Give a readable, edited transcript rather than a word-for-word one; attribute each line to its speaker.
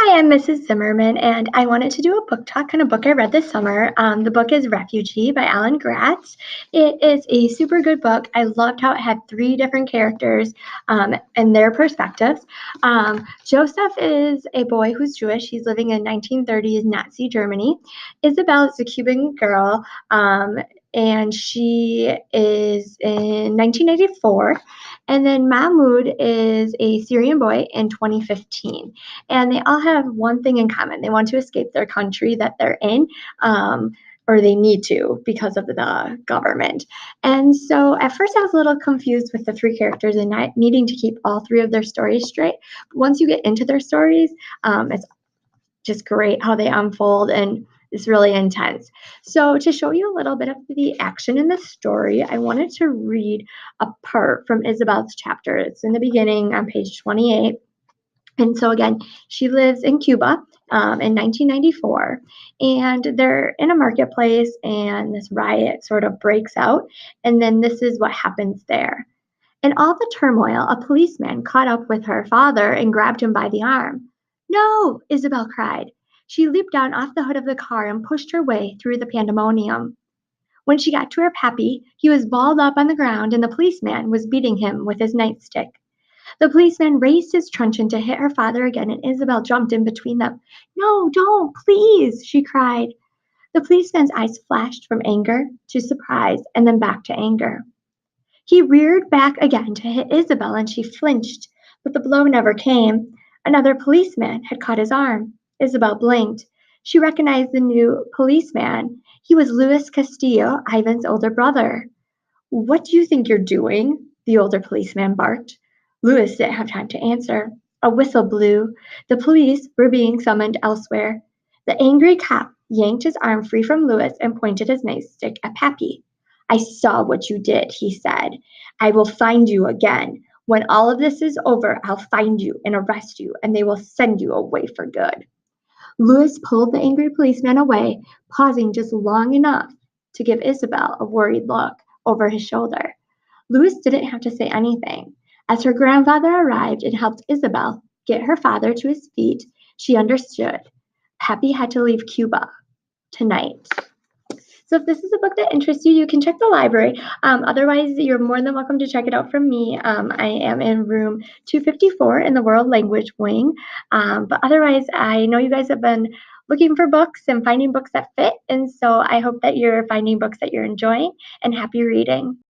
Speaker 1: Hi, I'm Mrs. Zimmerman, and I wanted to do a book talk on a book I read this summer. The book is Refugee by Alan Gratz. It is a super good book. I loved how it had three different characters and their perspectives. Joseph is a boy who's Jewish. He's living in 1930s Nazi Germany. Isabel is a Cuban girl, and she is in 1984. And then Mahmoud is a Syrian boy in 2015. And they all have one thing in common. They want to escape their country that they're in, or they need to because of the government. And so at first I was a little confused with the three characters and not needing to keep all three of their stories straight. But once you get into their stories, it's just great how they unfold and it's really intense. So to show you a little bit of the action in the story, I wanted to read a part from Isabel's chapter. It's in the beginning on page 28. And so again, she lives in Cuba in 1994, and they're in a marketplace, and this riot sort of breaks out. And then this is what happens there. In all the turmoil, a policeman caught up with her father and grabbed him by the arm. No, Isabel cried. She leaped down off the hood of the car and pushed her way through the pandemonium. When she got to her pappy, he was balled up on the ground and the policeman was beating him with his nightstick. The policeman raised his truncheon to hit her father again, and Isabel jumped in between them. No, don't, please, she cried. The policeman's eyes flashed from anger to surprise and then back to anger. He reared back again to hit Isabel, and she flinched, but the blow never came. Another policeman had caught his arm. Isabel blinked. She recognized the new policeman. He was Luis Castillo, Ivan's older brother. What do you think you're doing? The older policeman barked. Louis didn't have time to answer. A whistle blew. The police were being summoned elsewhere. The angry cop yanked his arm free from Louis and pointed his nightstick at Pappy. I saw what you did, he said. I will find you again. When all of this is over, I'll find you and arrest you, and they will send you away for good. Louis pulled the angry policeman away, pausing just long enough to give Isabel a worried look over his shoulder. Louis didn't have to say anything. As her grandfather arrived and helped Isabel get her father to his feet, she understood. Pappy had to leave Cuba tonight. So if this is a book that interests you, you can check the library. Otherwise, you're more than welcome to check it out from me. I am in room 254 in the World Language Wing. But otherwise, I know you guys have been looking for books and finding books that fit. And so I hope that you're finding books that you're enjoying, and happy reading.